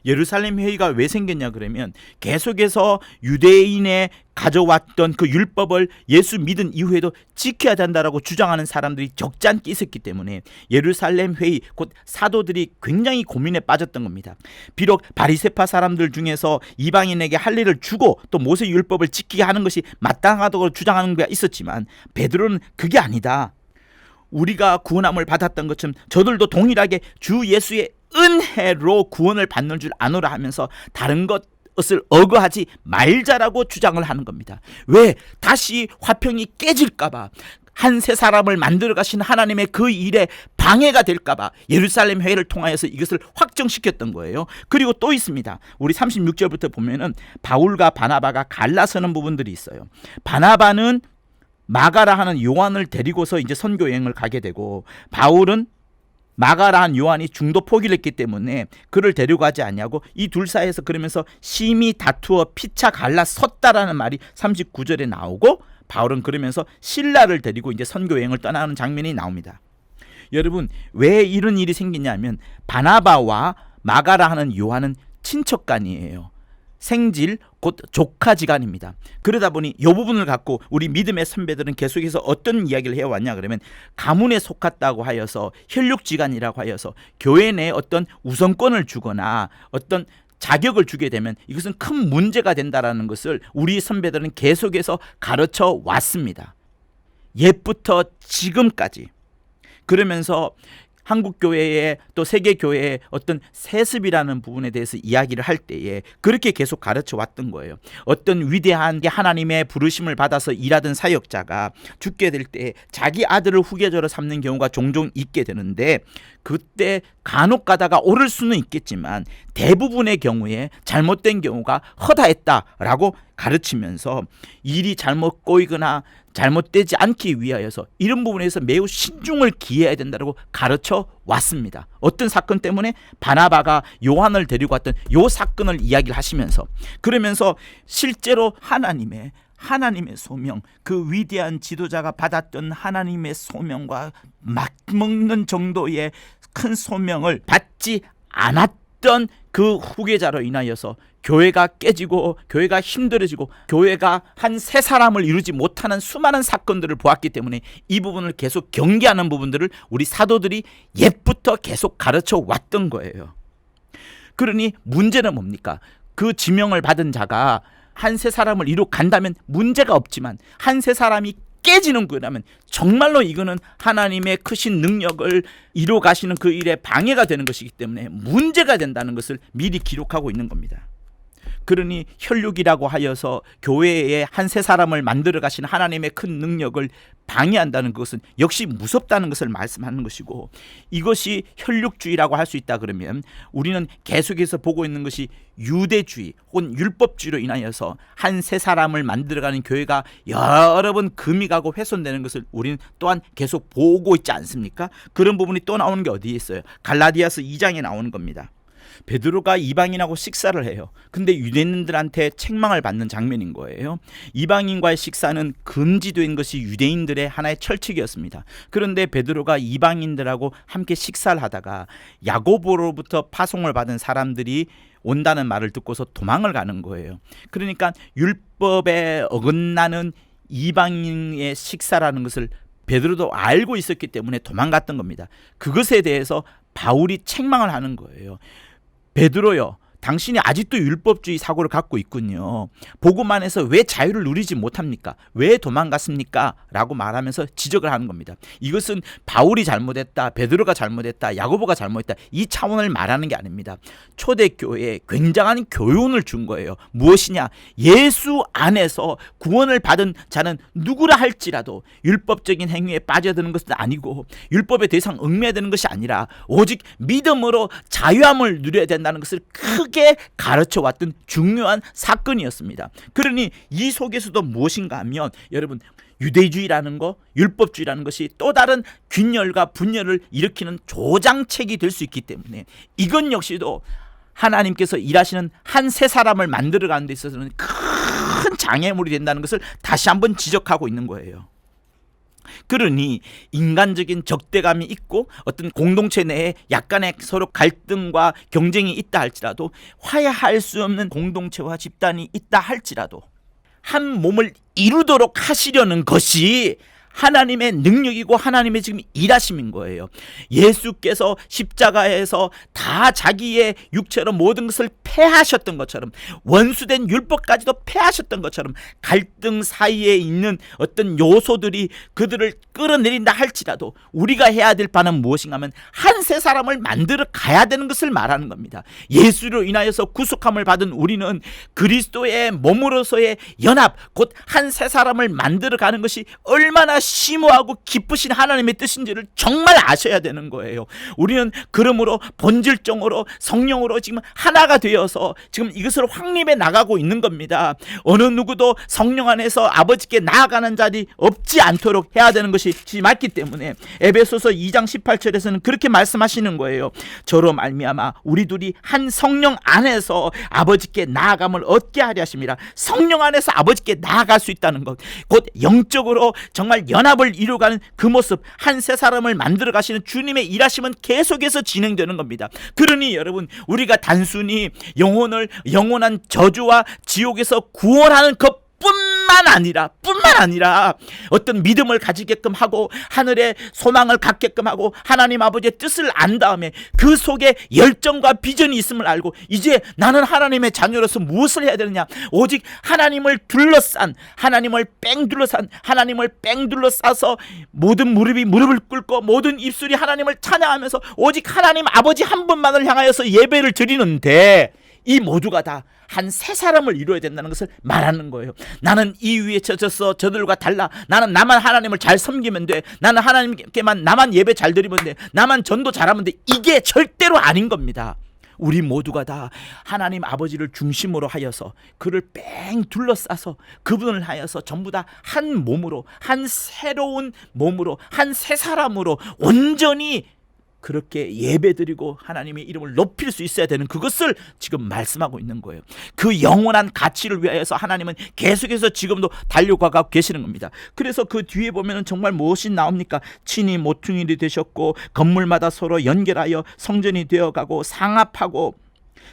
예루살렘 회의가 왜 생겼냐 그러면 계속해서 유대인에 가져왔던 그 율법을 예수 믿은 이후에도 지켜야 된다라고 주장하는 사람들이 적지 않게 있었기 때문에 예루살렘 회의 곧 사도들이 굉장히 고민에 빠졌던 겁니다. 비록 바리새파 사람들 중에서 이방인에게 할 일을 주고 또 모세 율법을 지키게 하는 것이 마땅하다고 주장하는 게 있었지만 베드로는 그게 아니다. 우리가 구원함을 받았던 것처럼 저들도 동일하게 주 예수의 은혜로 구원을 받는 줄 아노라 하면서 다른 것을 억어하지 말자라고 주장을 하는 겁니다. 왜? 다시 화평이 깨질까봐, 한 세 사람을 만들어 가신 하나님의 그 일에 방해가 될까봐 예루살렘 회의를 통하여서 이것을 확정시켰던 거예요. 그리고 또 있습니다. 우리 36절부터 보면은 바울과 바나바가 갈라서는 부분들이 있어요. 바나바는 마가라 하는 요한을 데리고서 이제 선교 여행을 가게 되고, 바울은 마가라 한 요한이 중도 포기를 했기 때문에 그를 데려가지 않냐고, 이 둘 사이에서 그러면서 심히 다투어 피차 갈라섰다라는 말이 39절에 나오고, 바울은 그러면서 실라를 데리고 이제 선교 여행을 떠나는 장면이 나옵니다. 여러분, 왜 이런 일이 생기냐면 바나바와 마가라 하는 요한은 친척간이에요. 생질 곧 조카지간입니다. 그러다 보니 이 부분을 갖고 우리 믿음의 선배들은 계속해서 어떤 이야기를 해왔냐 그러면, 가문에 속았다고 하여서 혈육지간이라고 하여서 교회 내에 어떤 우선권을 주거나 어떤 자격을 주게 되면 이것은 큰 문제가 된다라는 것을 우리 선배들은 계속해서 가르쳐 왔습니다. 옛부터 지금까지. 그러면서 한국교회의 또 세계교회의 어떤 세습이라는 부분에 대해서 이야기를 할 때에 그렇게 계속 가르쳐 왔던 거예요. 어떤 위대한 하나님의 부르심을 받아서 일하던 사역자가 죽게 될 때 자기 아들을 후계자로 삼는 경우가 종종 있게 되는데, 그때 간혹 가다가 옳을 수는 있겠지만 대부분의 경우에 잘못된 경우가 허다했다라고 가르치면서 일이 잘못 꼬이거나 잘못되지 않기 위하여서 이런 부분에서 매우 신중을 기해야 된다고 가르쳐 왔습니다. 어떤 사건 때문에? 바나바가 요한을 데리고 왔던 요 사건을 이야기를 하시면서, 그러면서 실제로 하나님의 소명, 그 위대한 지도자가 받았던 하나님의 소명과 맞먹는 정도의 큰 소명을 받지 않았던 그 후계자로 인하여서 교회가 깨지고 교회가 힘들어지고 교회가 한 세 사람을 이루지 못하는 수많은 사건들을 보았기 때문에 이 부분을 계속 경계하는 부분들을 우리 사도들이 옛부터 계속 가르쳐 왔던 거예요. 그러니 문제는 뭡니까? 그 지명을 받은 자가 한 세 사람을 이루어 간다면 문제가 없지만, 한 세 사람이 깨지는 거라면 정말로 이거는 하나님의 크신 능력을 이루어 가시는 그 일에 방해가 되는 것이기 때문에 문제가 된다는 것을 미리 기록하고 있는 겁니다. 그러니 혈육이라고 하여서 교회에 한 세 사람을 만들어 가신 하나님의 큰 능력을 방해한다는 것은 역시 무섭다는 것을 말씀하는 것이고, 이것이 혈육주의라고 할 수 있다 그러면 우리는 계속해서 보고 있는 것이 유대주의 혹은 율법주의로 인하여서 한 세 사람을 만들어가는 교회가 여러 번 금이 가고 훼손되는 것을 우리는 또한 계속 보고 있지 않습니까? 그런 부분이 또 나오는 게 어디에 있어요? 갈라디아서 2장에 나오는 겁니다. 베드로가 이방인하고 식사를 해요. 근데 유대인들한테 책망을 받는 장면인 거예요. 이방인과의 식사는 금지된 것이 유대인들의 하나의 철칙이었습니다. 그런데 베드로가 이방인들하고 함께 식사를 하다가 야고보로부터 파송을 받은 사람들이 온다는 말을 듣고서 도망을 가는 거예요. 그러니까 율법에 어긋나는 이방인의 식사라는 것을 베드로도 알고 있었기 때문에 도망갔던 겁니다. 그것에 대해서 바울이 책망을 하는 거예요. 베드로요, 당신이 아직도 율법주의 사고를 갖고 있군요. 보고만 해서 왜 자유를 누리지 못합니까? 왜 도망갔습니까? 라고 말하면서 지적을 하는 겁니다. 이것은 바울이 잘못했다, 베드로가 잘못했다, 야고보가 잘못했다, 이 차원을 말하는 게 아닙니다. 초대교회에 굉장한 교훈을 준 거예요. 무엇이냐? 예수 안에서 구원을 받은 자는 누구라 할지라도 율법적인 행위에 빠져드는 것은 아니고, 율법에 더 이상 얽매야 되는 것이 아니라 오직 믿음으로 자유함을 누려야 된다는 것을 크게 가르쳐 왔던 중요한 사건이었습니다. 그러니 이 속에서도 무엇인가 하면, 여러분, 유대주의라는 거, 율법주의라는 것이 또 다른 균열과 분열을 일으키는 조장책이 될 수 있기 때문에 이건 역시도 하나님께서 일하시는 한 세 사람을 만들어가는 데 있어서는 큰 장애물이 된다는 것을 다시 한번 지적하고 있는 거예요. 그러니 인간적인 적대감이 있고 어떤 공동체 내에 약간의 서로 갈등과 경쟁이 있다 할지라도, 화해할 수 없는 공동체와 집단이 있다 할지라도 한 몸을 이루도록 하시려는 것이 하나님의 능력이고 하나님의 지금 일하심인 거예요. 예수께서 십자가에서 다 자기의 육체로 모든 것을 패하셨던 것처럼, 원수된 율법까지도 패하셨던 것처럼, 갈등 사이에 있는 어떤 요소들이 그들을 끌어내린다 할지라도 우리가 해야 될 바는 무엇인가 하면 한 새 사람을 만들어 가야 되는 것을 말하는 겁니다. 예수로 인하여서 구속함을 받은 우리는 그리스도의 몸으로서의 연합, 곧 한 새 사람을 만들어 가는 것이 얼마나 심오하고 기쁘신 하나님의 뜻인지를 정말 아셔야 되는 거예요. 우리는 그러므로 본질적으로 성령으로 지금 하나가 되어서 지금 이것을 확립해 나가고 있는 겁니다. 어느 누구도 성령 안에서 아버지께 나아가는 자리 없지 않도록 해야 되는 것이 맞기 때문에 에베소서 2장 18절에서는 그렇게 말씀하시는 거예요. 저로 말미암아 우리 둘이 한 성령 안에서 아버지께 나아감을 얻게 하려 하심이라. 성령 안에서 아버지께 나아갈 수 있다는 것, 곧 영적으로 정말 연합을 이루어가는 그 모습, 한 새 사람을 만들어 가시는 주님의 일하심은 계속해서 진행되는 겁니다. 그러니 여러분, 우리가 단순히 영원한 저주와 지옥에서 구원하는 것뿐만 아니라 어떤 믿음을 가지게끔 하고 하늘의 소망을 갖게끔 하고 하나님 아버지의 뜻을 안 다음에 그 속에 열정과 비전이 있음을 알고 이제 나는 하나님의 자녀로서 무엇을 해야 되느냐, 오직 하나님을 뺑 둘러싸서 모든 무릎을 꿇고 모든 입술이 하나님을 찬양하면서 오직 하나님 아버지 한 분만을 향하여서 예배를 드리는데, 이 모두가 다 한 새 사람을 이루어야 된다는 것을 말하는 거예요. 나는 이 위에 젖어서 저들과 달라. 나는 나만 하나님을 잘 섬기면 돼. 나는 하나님께만 나만 예배 잘 드리면 돼. 나만 전도 잘하면 돼. 이게 절대로 아닌 겁니다. 우리 모두가 다 하나님 아버지를 중심으로 하여서 그를 뺑 둘러싸서 그분을 하여서 전부 다 한 몸으로, 한 새로운 몸으로, 한 새 사람으로 온전히 그렇게 예배드리고 하나님의 이름을 높일 수 있어야 되는 그것을 지금 말씀하고 있는 거예요. 그 영원한 가치를 위하여서 하나님은 계속해서 지금도 달려가고 계시는 겁니다. 그래서 그 뒤에 보면은 정말 무엇이 나옵니까? 친히 모퉁이들이 되셨고 건물마다 서로 연결하여 성전이 되어가고 상합하고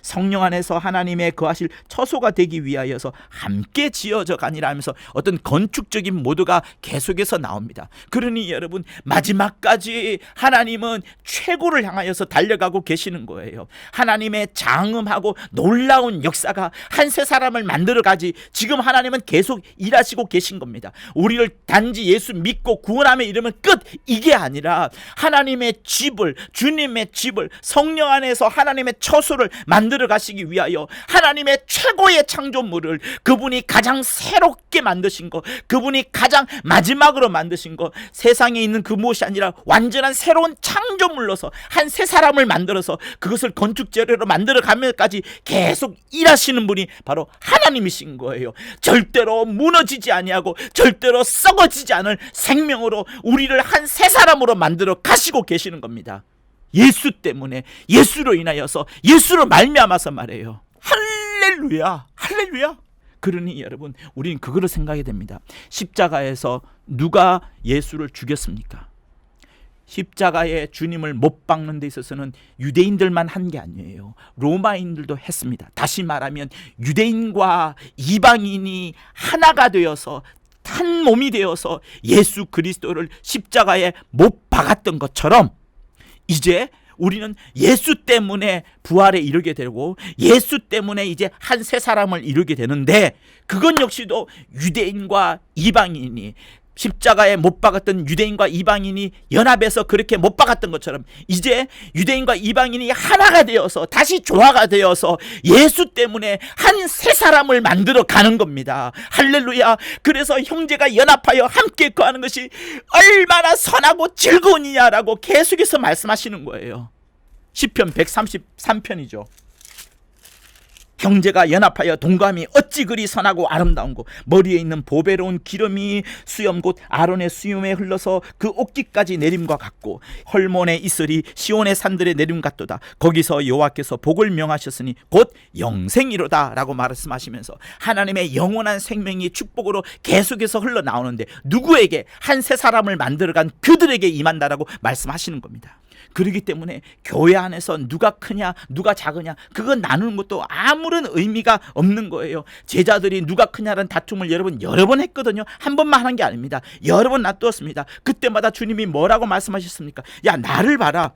성령 안에서 하나님의 거하실 처소가 되기 위하여서 함께 지어져 가니라 하면서 어떤 건축적인 모드가 계속해서 나옵니다. 그러니 여러분, 마지막까지 하나님은 최고를 향하여서 달려가고 계시는 거예요. 하나님의 장엄하고 놀라운 역사가 한 새 사람을 만들어가지 지금 하나님은 계속 일하시고 계신 겁니다. 우리를 단지 예수 믿고 구원함에 이르면 끝, 이게 아니라 하나님의 집을, 주님의 집을, 성령 안에서 하나님의 처소를 만들어 가시기 위하여 하나님의 최고의 창조물을, 그분이 가장 새롭게 만드신 것, 그분이 가장 마지막으로 만드신 것, 세상에 있는 그 무엇이 아니라 완전한 새로운 창조물로서 한 새 사람을 만들어서 그것을 건축 재료로 만들어 가면까지 계속 일하시는 분이 바로 하나님이신 거예요. 절대로 무너지지 아니하고 절대로 썩어지지 않을 생명으로 우리를 한 새 사람으로 만들어 가시고 계시는 겁니다. 예수 때문에, 예수로 인하여서, 예수로 말미암아서 말해요. 할렐루야, 할렐루야. 그러니 여러분, 우리는 그거를 생각해야 됩니다. 십자가에서 누가 예수를 죽였습니까? 십자가에 주님을 못 박는 데 있어서는 유대인들만 한 게 아니에요. 로마인들도 했습니다. 다시 말하면 유대인과 이방인이 하나가 되어서 한 몸이 되어서 예수 그리스도를 십자가에 못 박았던 것처럼 이제 우리는 예수 때문에 부활에 이르게 되고 예수 때문에 이제 한 새 사람을 이루게 되는데, 그건 역시도 유대인과 이방인이, 십자가에 못 박았던 유대인과 이방인이 연합해서 그렇게 못 박았던 것처럼 이제 유대인과 이방인이 하나가 되어서 다시 조화가 되어서 예수 때문에 한 새 사람을 만들어 가는 겁니다. 할렐루야. 그래서 형제가 연합하여 함께 거하는 것이 얼마나 선하고 즐거운 이냐라고 계속해서 말씀하시는 거예요. 시편 133편이죠. 형제가 연합하여 동감이 어찌 그리 선하고 아름다운고, 머리에 있는 보배로운 기름이 수염 곧 아론의 수염에 흘러서 그 옷깃까지 내림과 같고, 헐몬의 이슬이 시온의 산들의 내림 같도다. 거기서 여호와께서 복을 명하셨으니 곧 영생이로다 라고 말씀하시면서 하나님의 영원한 생명이 축복으로 계속해서 흘러나오는데 누구에게? 한 새 사람을 만들어간 그들에게 임한다라고 말씀하시는 겁니다. 그렇기 때문에 교회 안에서 누가 크냐 누가 작으냐 그거 나누는 것도 아무런 의미가 없는 거예요. 제자들이 누가 크냐라는 다툼을 여러 번 했거든요. 한 번만 하는 게 아닙니다. 여러 번 놔두었습니다. 그때마다 주님이 뭐라고 말씀하셨습니까? 야, 나를 봐라.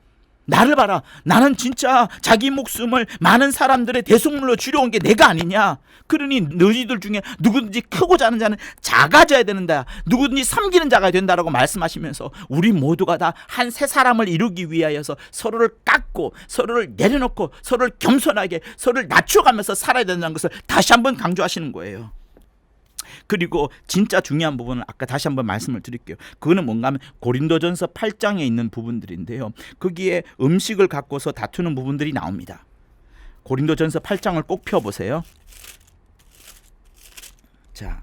나는 진짜 자기 목숨을 많은 사람들의 대속물로 주려온 게 내가 아니냐. 그러니 너희들 중에 누구든지 크고 작은 자는 작아져야 된다. 누구든지 섬기는 자가 된다라고 말씀하시면서 우리 모두가 다 한 세 사람을 이루기 위하여서 서로를 깎고 서로를 내려놓고 서로를 겸손하게 서로를 낮춰가면서 살아야 된다는 것을 다시 한번 강조하시는 거예요. 그리고 진짜 중요한 부분은 아까 다시 한번 말씀을 드릴게요. 그거는 뭔가 하면 고린도전서 8장에 있는 부분들인데요. 거기에 음식을 갖고서 다투는 부분들이 나옵니다. 고린도전서 8장을 꼭 펴보세요. 자,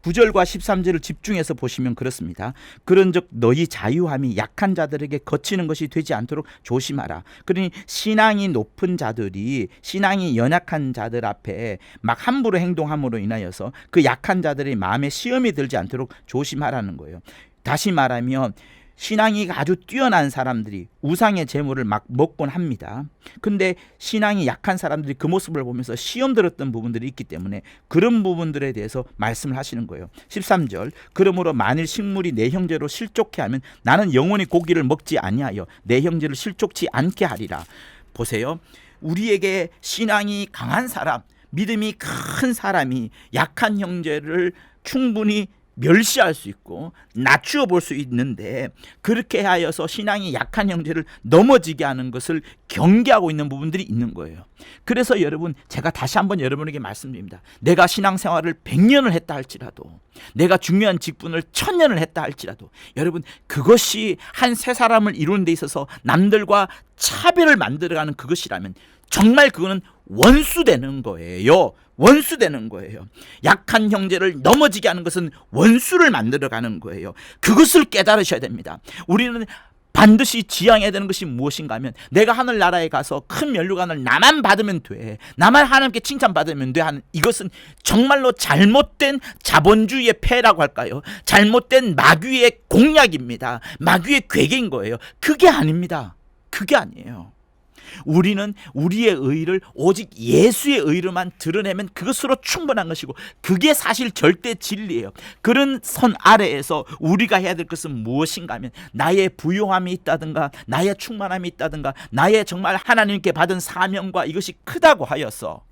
9절과 13절을 집중해서 보시면 그렇습니다. 그런즉 너희 자유함이 약한 자들에게 거치는 것이 되지 않도록 조심하라. 그러니 신앙이 높은 자들이 신앙이 연약한 자들 앞에 막 함부로 행동함으로 인하여서 그 약한 자들의 마음에 시험이 들지 않도록 조심하라는 거예요. 다시 말하면 신앙이 아주 뛰어난 사람들이 우상의 재물을 막 먹곤 합니다. 근데 신앙이 약한 사람들이 그 모습을 보면서 시험 들었던 부분들이 있기 때문에 그런 부분들에 대해서 말씀을 하시는 거예요. 13절 그러므로 만일 식물이 내 형제로 실족해 하면 나는 영원히 고기를 먹지 아니하여 내 형제를 실족치 않게 하리라. 보세요. 우리에게 신앙이 강한 사람, 믿음이 큰 사람이 약한 형제를 충분히 멸시할 수 있고 낮추어 볼 수 있는데 그렇게 하여서 신앙이 약한 형제를 넘어지게 하는 것을 경계하고 있는 부분들이 있는 거예요. 그래서 여러분 제가 다시 한번 여러분에게 말씀드립니다. 내가 신앙생활을 100년을 했다 할지라도 내가 중요한 직분을 1000년을 했다 할지라도 여러분 그것이 한 세 사람을 이루는 데 있어서 남들과 차별을 만들어가는 그것이라면 정말 그거는 원수되는 거예요. 원수되는 거예요. 약한 형제를 넘어지게 하는 것은 원수를 만들어가는 거예요. 그것을 깨달으셔야 됩니다. 우리는 반드시 지향해야 되는 것이 무엇인가 하면 내가 하늘나라에 가서 큰 면류관을 나만 받으면 돼, 나만 하나님께 칭찬받으면 돼 하는 이것은 정말로 잘못된 자본주의의 폐라고 할까요? 잘못된 마귀의 공약입니다. 마귀의 괴계인 거예요. 그게 아닙니다. 그게 아니에요. 우리는 우리의 의를 오직 예수의 의로만 드러내면 그것으로 충분한 것이고 그게 사실 절대 진리예요. 그런 선 아래에서 우리가 해야 될 것은 무엇인가 하면 나의 부요함이 있다든가 나의 충만함이 있다든가 나의 정말 하나님께 받은 사명과 이것이 크다고 하여서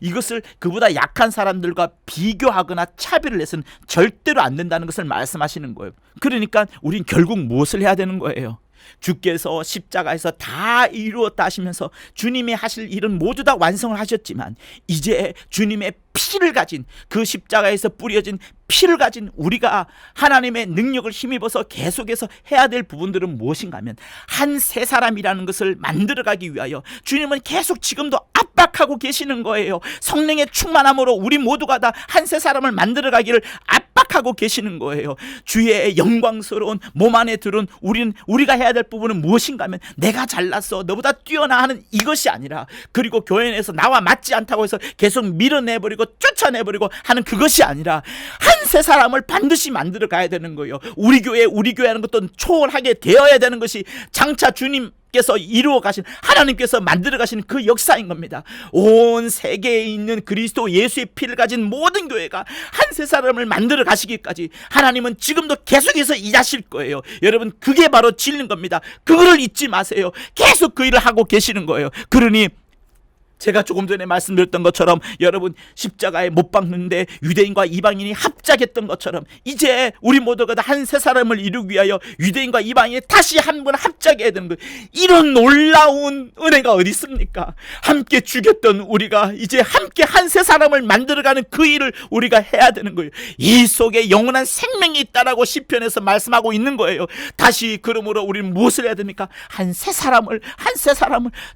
이것을 그보다 약한 사람들과 비교하거나 차별을 해서는 절대로 안 된다는 것을 말씀하시는 거예요. 그러니까 우린 결국 무엇을 해야 되는 거예요? 주께서 십자가에서 다 이루었다 하시면서 주님이 하실 일은 모두 다 완성을 하셨지만 이제 주님의 피를 가진 그 십자가에서 뿌려진 피를 가진 우리가 하나님의 능력을 힘입어서 계속해서 해야 될 부분들은 무엇인가 하면 한 세 사람이라는 것을 만들어가기 위하여 주님은 계속 지금도 압박하고 계시는 거예요. 성령의 충만함으로 우리 모두가 다 한 세 사람을 만들어가기를 압박하고 계시는 거예요. 주의 영광스러운 몸 안에 들은 우리가 해야 될 부분은 무엇인가 하면 내가 잘났어 너보다 뛰어나 하는 이것이 아니라 그리고 교회 내에서 나와 맞지 않다고 해서 계속 밀어내버리고 쫓아내버리고 하는 그것이 아니라 한 세 사람을 반드시 만들어 가야 되는 거예요. 우리 교회 하는 것도 초월하게 되어야 되는 것이 장차 주님께서 이루어 가신 하나님께서 만들어 가시는 그 역사인 겁니다. 온 세계에 있는 그리스도 예수의 피를 가진 모든 교회가 한 세 사람을 만들어 가시기까지 하나님은 지금도 계속해서 일하실 거예요. 여러분 그게 바로 진리인 겁니다. 그거를 잊지 마세요. 계속 그 일을 하고 계시는 거예요. 그러니 제가 조금 전에 말씀드렸던 것처럼 여러분 십자가에 못 박는데 유대인과 이방인이 합작했던 것처럼 이제 우리 모두가 다 한 세 사람을 이루기 위하여 유대인과 이방인이 다시 한 번 합작해야 되는 거예요. 이런 놀라운 은혜가 어디 있습니까? 함께 죽였던 우리가 이제 함께 한 세 사람을 만들어가는 그 일을 우리가 해야 되는 거예요. 이 속에 영원한 생명이 있다라고 시편에서 말씀하고 있는 거예요. 다시 그러므로 우리는 무엇을 해야 됩니까? 한 세 사람을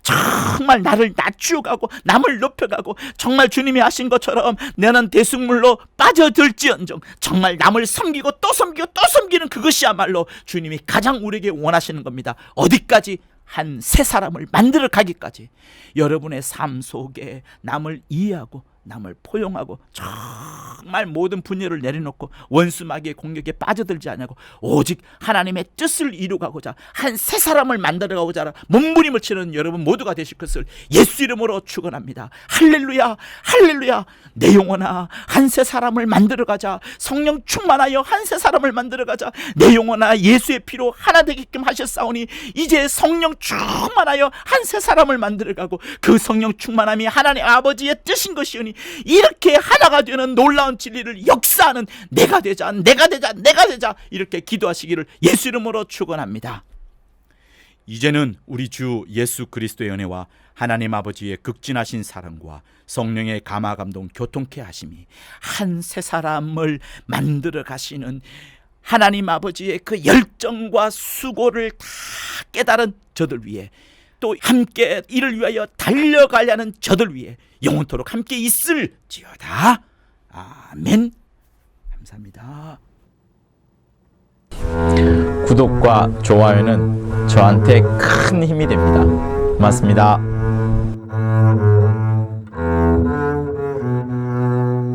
정말 나를 낮추고 남을 높여가고 정말 주님이 하신 것처럼 너는 대승물로 빠져들지언정 정말 남을 섬기고 또 섬기고 또 섬기는 그것이야말로 주님이 가장 우리에게 원하시는 겁니다. 어디까지? 한 세 사람을 만들어 가기까지. 여러분의 삶 속에 남을 이해하고 남을 포용하고 정말 모든 분열을 내려놓고 원수 마귀의 공격에 빠져들지 않냐고 오직 하나님의 뜻을 이루가고자 한 새 사람을 만들어가고자 몸부림을 치는 여러분 모두가 되실 것을 예수 이름으로 축원합니다. 할렐루야, 할렐루야. 내 영혼아, 한 새 사람을 만들어가자. 성령 충만하여 한 새 사람을 만들어가자. 내 영혼아, 예수의 피로 하나 되게끔 하셨사오니 이제 성령 충만하여 한 새 사람을 만들어가고 그 성령 충만함이 하나님 아버지의 뜻인 것이오니 이렇게 하나가 되는 놀라운 진리를 역사하는 내가 되자, 내가 되자, 내가 되자, 이렇게 기도하시기를 예수 이름으로 축원합니다. 이제는 우리 주 예수 그리스도의 은혜와 하나님 아버지의 극진하신 사랑과 성령의 감화 감동 교통케 하심이 한 새 사람을 만들어 가시는 하나님 아버지의 그 열정과 수고를 다 깨달은 저들 위해 또 함께 이를 위하여 달려가려는 저들 위해 영원토록 함께 있을지어다. 아멘. 감사합니다. 구독과 좋아요는 저한테 큰 힘이 됩니다. 고맙습니다.